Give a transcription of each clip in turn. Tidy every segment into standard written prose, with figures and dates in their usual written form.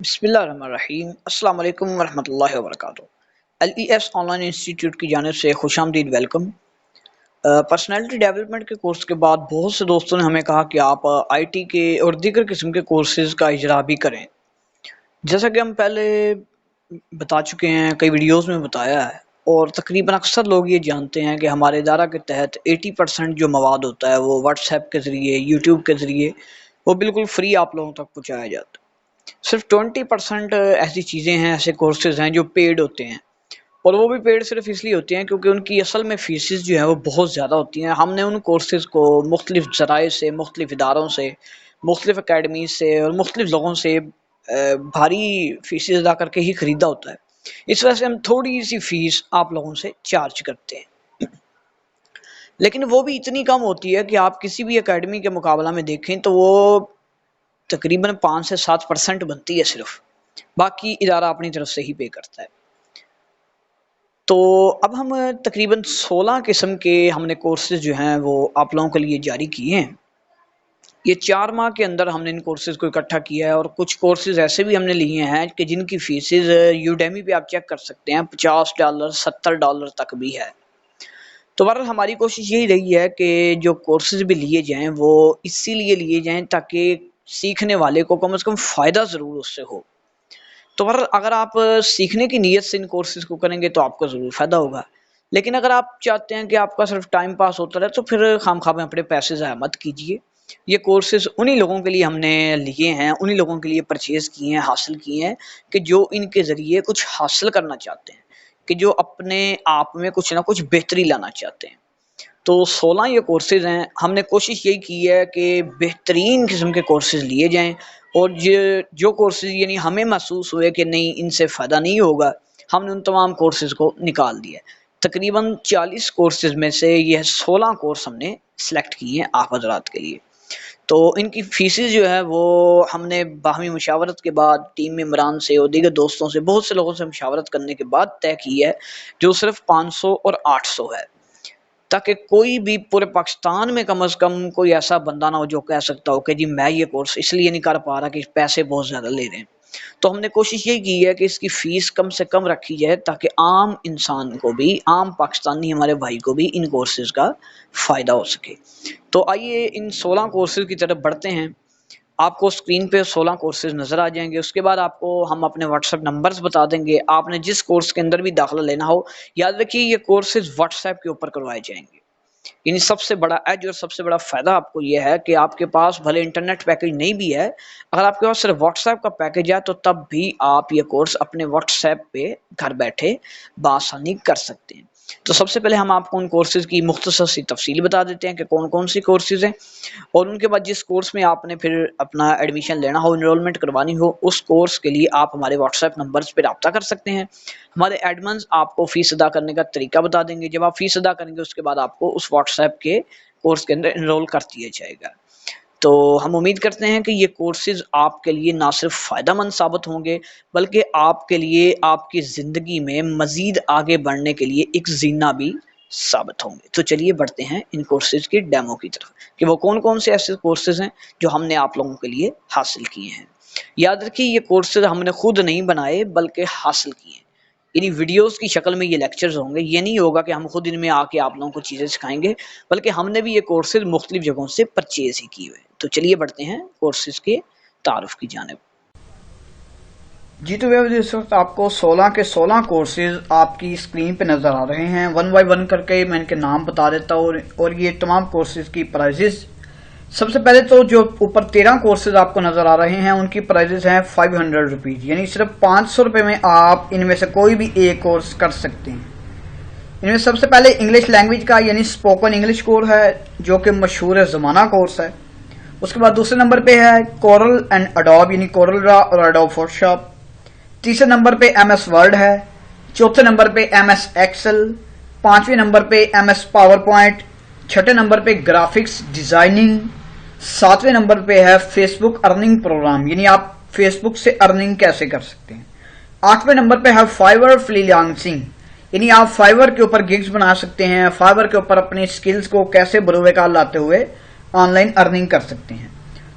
بسم اللہ الرحمن الرحیم۔ السلام علیکم ورحمۃ اللہ وبرکاتہ۔ LES آن لائن انسٹیٹیوٹ کی جانب سے خوش آمدید، ویلکم۔ پرسنالٹی ڈیولپمنٹ کے کورس کے بعد بہت سے دوستوں نے ہمیں کہا کہ آپ IT کے اور دیگر قسم کے کورسز کا اجرا بھی کریں۔ جیسا کہ ہم پہلے بتا چکے ہیں، کئی ویڈیوز میں بتایا ہے، اور تقریباً اکثر لوگ یہ جانتے ہیں کہ ہمارے ادارہ کے تحت 80% جو مواد ہوتا ہے وہ واٹس ایپ کے ذریعے، یوٹیوب کے ذریعے وہ بالکل فری آپ لوگوں تک پہنچایا جاتا ہے۔ صرف 20% ایسی چیزیں ہیں، ایسے کورسز ہیں جو پیڈ ہوتے ہیں، اور وہ بھی پیڈ صرف اس لیے ہوتے ہیں کیونکہ ان کی اصل میں فیسز جو ہیں وہ بہت زیادہ ہوتی ہیں۔ ہم نے ان کورسز کو مختلف ذرائع سے، مختلف اداروں سے، مختلف اکیڈمیز سے اور مختلف لوگوں سے بھاری فیسز ادا کر کے ہی خریدا ہوتا ہے۔ اس وجہ سے ہم تھوڑی سی فیس آپ لوگوں سے چارج کرتے ہیں، لیکن وہ بھی اتنی کم ہوتی ہے کہ آپ کسی بھی اکیڈمی کے مقابلہ میں دیکھیں تو وہ تقریباً 5 سے 7% بنتی ہے صرف، باقی ادارہ اپنی طرف سے ہی پے کرتا ہے۔ تو اب ہم تقریباً 16 قسم کے ہم نے کورسز جو ہیں وہ آپ لوگوں کے لیے جاری کیے ہیں۔ یہ 4 ماہ کے اندر ہم نے ان کورسز کو اکٹھا کیا ہے، اور کچھ کورسز ایسے بھی ہم نے لیے ہیں کہ جن کی فیسز یوڈیمی پہ آپ چیک کر سکتے ہیں، $50 $70 تک بھی ہے۔ تو بہرحال ہماری کوشش یہی رہی ہے کہ جو کورسز بھی لیے جائیں وہ اسی لیے لیے جائیں تاکہ سیکھنے والے کو کم از کم فائدہ ضرور اس سے ہو۔ تو اگر آپ سیکھنے کی نیت سے ان کورسز کو کریں گے تو آپ کو ضرور فائدہ ہوگا، لیکن اگر آپ چاہتے ہیں کہ آپ کا صرف ٹائم پاس ہوتا رہے تو پھر خام میں اپنے پیسے ضائع مت کیجیے۔ یہ کورسز انہی لوگوں کے لیے ہم نے لیے ہیں، انہی لوگوں کے لیے پرچیز کیے ہیں، حاصل کیے ہیں کہ جو ان کے ذریعے کچھ حاصل کرنا چاہتے ہیں، کہ جو اپنے آپ میں کچھ نہ کچھ بہتری لانا چاہتے ہیں۔ تو 16 یہ کورسز ہیں۔ ہم نے کوشش یہی کی ہے کہ بہترین قسم کے کورسز لیے جائیں، اور جو کورسز یعنی ہمیں محسوس ہوئے کہ نہیں ان سے فائدہ نہیں ہوگا، ہم نے ان تمام کورسز کو نکال دیا۔ تقریباً 40 کورسز میں سے یہ 16 کورس ہم نے سلیکٹ کیے ہیں آپ حضرات کے لیے۔ تو ان کی فیسز جو ہے وہ ہم نے باہمی مشاورت کے بعد ٹیم ممبران سے اور دیگر دوستوں سے، بہت سے لوگوں سے مشاورت کرنے کے بعد طے کی ہے، جو صرف 500 اور 800 ہے، تاکہ کوئی بھی پورے پاکستان میں کم از کم کوئی ایسا بندہ نہ ہو جو کہہ سکتا ہو کہ جی میں یہ کورس اس لیے نہیں کر پا رہا کہ پیسے بہت زیادہ لے رہے ہیں۔ تو ہم نے کوشش یہی کی ہے کہ اس کی فیس کم سے کم رکھی جائے تاکہ عام انسان کو بھی، عام پاکستانی ہمارے بھائی کو بھی ان کورسز کا فائدہ ہو سکے۔ تو آئیے ان 16 کورسز کی طرف بڑھتے ہیں۔ آپ کو اسکرین پہ 16 کورسز نظر آ جائیں گے، اس کے بعد آپ کو ہم اپنے واٹس ایپ نمبرز بتا دیں گے۔ آپ نے جس کورس کے اندر بھی داخلہ لینا ہو، یاد رکھیے یہ کورسز واٹس ایپ کے اوپر کروائے جائیں گے۔ یعنی سب سے بڑا ایج اور سب سے بڑا فائدہ آپ کو یہ ہے کہ آپ کے پاس بھلے انٹرنیٹ پیکج نہیں بھی ہے، اگر آپ کے پاس صرف واٹس ایپ کا پیکج ہے تو تب بھی آپ یہ کورس اپنے واٹس ایپ پہ گھر بیٹھے بآسانی کر سکتے ہیں۔ تو سب سے پہلے ہم آپ کو ان کورسز کی مختصر سی تفصیل بتا دیتے ہیں کہ کون کون سی کورسز ہیں، اور ان کے بعد جس کورس میں آپ نے پھر اپنا ایڈمیشن لینا ہو، انرولمنٹ کروانی ہو، اس کورس کے لیے آپ ہمارے واٹس ایپ نمبرز پہ رابطہ کر سکتے ہیں۔ ہمارے ایڈمنز آپ کو فیس ادا کرنے کا طریقہ بتا دیں گے۔ جب آپ فیس ادا کریں گے اس کے بعد آپ کو اس واٹس ایپ کے کورس کے اندر انرول کر دیا جائے گا۔ تو ہم امید کرتے ہیں کہ یہ کورسز آپ کے لیے نہ صرف فائدہ مند ثابت ہوں گے، بلکہ آپ کے لیے آپ کی زندگی میں مزید آگے بڑھنے کے لیے ایک زینہ بھی ثابت ہوں گے۔ تو چلیے بڑھتے ہیں ان کورسز کے ڈیمو کی طرف کہ وہ کون کون سے ایسے کورسز ہیں جو ہم نے آپ لوگوں کے لیے حاصل کیے ہیں۔ یاد رکھیے یہ کورسز ہم نے خود نہیں بنائے بلکہ حاصل کیے ہیں، یعنی ویڈیوز کی شکل میں یہ لیکچرز ہوں گے۔ یہ نہیں ہوگا کہ ہم خود ان میں آ کے آپ لوگوں کو چیزیں سکھائیں گے، بلکہ ہم نے بھی یہ کورسز مختلف جگہوں سے پرچیز ہی کیے ہوئے۔ تو چلیے بڑھتے ہیں کورسز کے تعارف کی جانب۔ جی تو اس وقت آپ کو 16 کے 16 کورسز آپ کی اسکرین پہ نظر آ رہے ہیں۔ 1 بائی 1 کر کے میں ان کے نام بتا دیتا ہوں، اور یہ تمام کورسز کی پرائزز۔ سب سے پہلے تو جو اوپر 13 کورسز آپ کو نظر آ رہے ہیں ان کی پرائزز ہیں 500 روپیز، یعنی صرف 500 روپے میں آپ ان میں سے کوئی بھی ایک کورس کر سکتے ہیں۔ ان میں سب سے پہلے انگلش لینگویج کا یعنی اسپوکن انگلش کورس ہے، جو کہ مشہور زمانہ کورس ہے۔ اس کے بعد دوسرے نمبر پہ ہے کورل اینڈ اڈوب، یعنی کورل را اور اڈوب فوٹوشاپ۔ تیسرے نمبر پہ MS ورڈ ہے۔ چوتھے نمبر پہ MS ایکسل۔ پانچویں نمبر پہ MS پاور پوائنٹ۔ چھٹے نمبر پہ گرافکس ڈیزائننگ۔ ساتویں نمبر پہ ہے فیس بک ارننگ پروگرام، یعنی آپ فیس بک سے ارننگ کیسے کر سکتے ہیں۔ آٹھویں نمبر پہ ہے فائور فری لانسنگ، یعنی آپ فائور کے اوپر گگز بنا سکتے ہیں، فائور کے اوپر اپنی سکلز کو کیسے بروئے کار لاتے ہوئے آن لائن ارننگ کر سکتے ہیں۔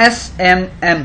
SMM।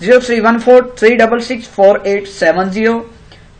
0314366870।